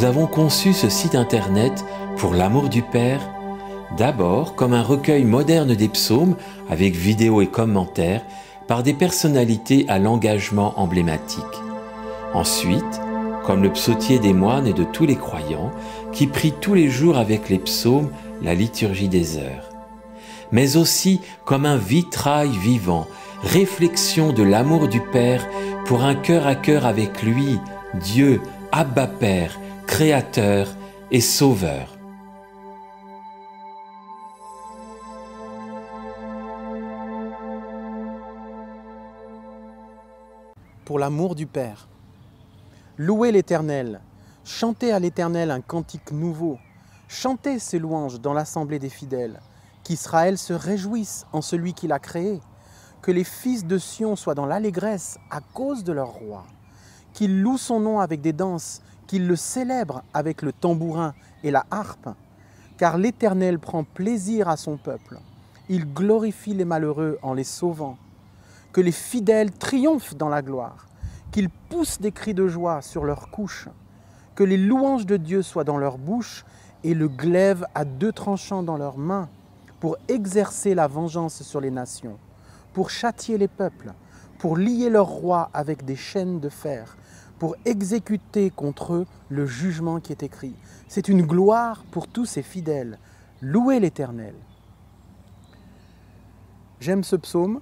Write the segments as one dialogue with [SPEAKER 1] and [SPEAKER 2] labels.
[SPEAKER 1] nous avons conçu ce site internet pour l'amour du Père, d'abord comme un recueil moderne des psaumes avec vidéos et commentaires par des personnalités à l'engagement emblématique. Ensuite, comme le psautier des moines et de tous les croyants qui prient tous les jours avec les psaumes la liturgie des heures. Mais aussi comme un vitrail vivant, réflexion de l'amour du Père pour un cœur à cœur avec lui, Dieu, Abba Père, Créateur et Sauveur.
[SPEAKER 2] Pour l'amour du Père. Louez l'Éternel, chantez à l'Éternel un cantique nouveau, chantez ses louanges dans l'assemblée des fidèles, qu'Israël se réjouisse en celui qui l'a créé, que les fils de Sion soient dans l'allégresse à cause de leur roi, qu'ils louent son nom avec des danses, qu'ils le célèbrent avec le tambourin et la harpe, car l'Éternel prend plaisir à son peuple, il glorifie les malheureux en les sauvant, que les fidèles triomphent dans la gloire, qu'ils poussent des cris de joie sur leurs couches, que les louanges de Dieu soient dans leur bouche et le glaive à 2 tranchants dans leurs mains, pour exercer la vengeance sur les nations, pour châtier les peuples, pour lier leurs rois avec des chaînes de fer, pour exécuter contre eux le jugement qui est écrit. C'est une gloire pour tous ces fidèles. Louez l'Éternel. J'aime ce psaume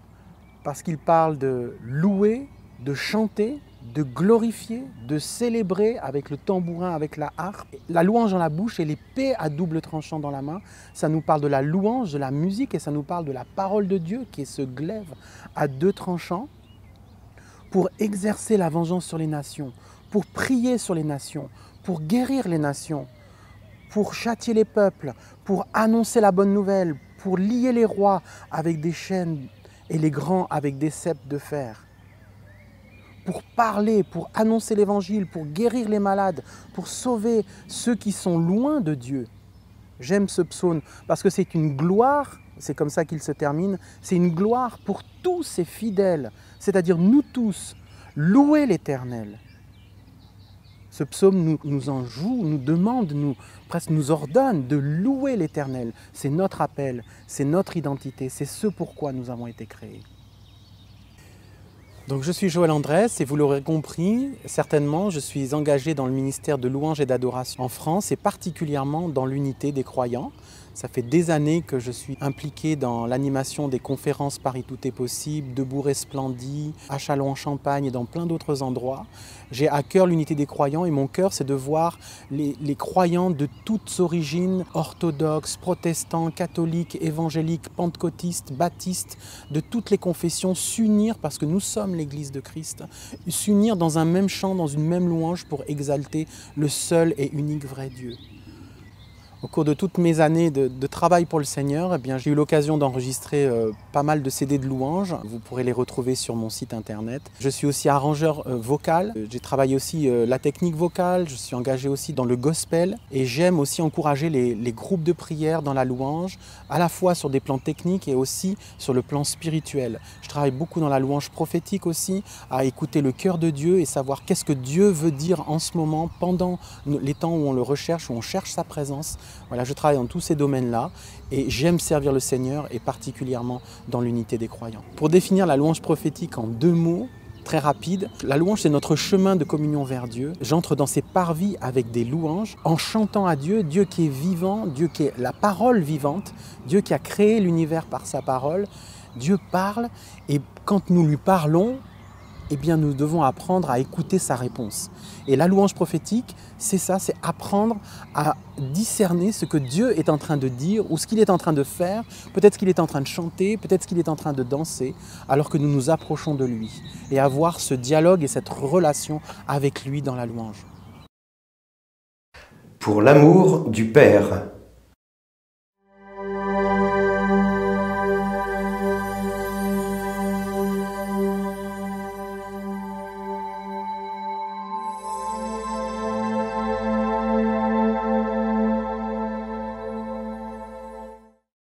[SPEAKER 2] parce qu'il parle de louer, de chanter, de glorifier, de célébrer avec le tambourin, avec la harpe, la louange dans la bouche et l'épée à double tranchant dans la main. Ça nous parle de la louange, de la musique et ça nous parle de la parole de Dieu qui est ce glaive à 2 tranchants pour exercer la vengeance sur les nations, pour prier sur les nations, pour guérir les nations, pour châtier les peuples, pour annoncer la bonne nouvelle, pour lier les rois avec des chaînes et les grands avec des ceps de fer. Pour parler, pour annoncer l'évangile, pour guérir les malades, pour sauver ceux qui sont loin de Dieu. J'aime ce psaume parce que c'est une gloire, c'est comme ça qu'il se termine, c'est une gloire pour tous ces fidèles, c'est-à-dire nous tous, louer l'Éternel. Ce psaume nous enjoue, nous demande, presque nous ordonne de louer l'Éternel. C'est notre appel, c'est notre identité, c'est ce pourquoi nous avons été créés. Donc je suis Joël Andrès et vous l'aurez compris, certainement je suis engagé dans le ministère de louange et d'adoration en France et particulièrement dans l'unité des croyants. Ça fait des années que je suis impliqué dans l'animation des conférences Paris Tout est possible, Debout Resplendit, à Châlons-en-Champagne et dans plein d'autres endroits. J'ai à cœur l'unité des croyants et mon cœur c'est de voir les croyants de toutes origines, orthodoxes, protestants, catholiques, évangéliques, pentecôtistes, baptistes, de toutes les confessions s'unir parce que nous sommes l'Église de Christ, s'unir dans un même chant, dans une même louange pour exalter le seul et unique vrai Dieu. Au cours de toutes mes années de travail pour le Seigneur, j'ai eu l'occasion d'enregistrer pas mal de CD de louanges. Vous pourrez les retrouver sur mon site internet. Je suis aussi arrangeur vocal. J'ai travaillé aussi la technique vocale. Je suis engagé aussi dans le gospel. Et j'aime aussi encourager les groupes de prière dans la louange, à la fois sur des plans techniques et aussi sur le plan spirituel. Je travaille beaucoup dans la louange prophétique aussi, à écouter le cœur de Dieu et savoir qu'est-ce que Dieu veut dire en ce moment, pendant les temps où on le recherche, où on cherche sa présence. Voilà, je travaille dans tous ces domaines-là et j'aime servir le Seigneur et particulièrement dans l'unité des croyants. Pour définir la louange prophétique en 2 mots, très rapides, la louange c'est notre chemin de communion vers Dieu. J'entre dans ses parvis avec des louanges en chantant à Dieu, Dieu qui est vivant, Dieu qui est la parole vivante, Dieu qui a créé l'univers par sa parole. Dieu parle et quand nous lui parlons, eh bien, nous devons apprendre à écouter sa réponse. Et la louange prophétique, c'est ça, c'est apprendre à discerner ce que Dieu est en train de dire ou ce qu'il est en train de faire, peut-être ce qu'il est en train de chanter, peut-être ce qu'il est en train de danser, alors que nous nous approchons de lui et avoir ce dialogue et cette relation avec lui dans la louange.
[SPEAKER 3] Pour l'amour du Père.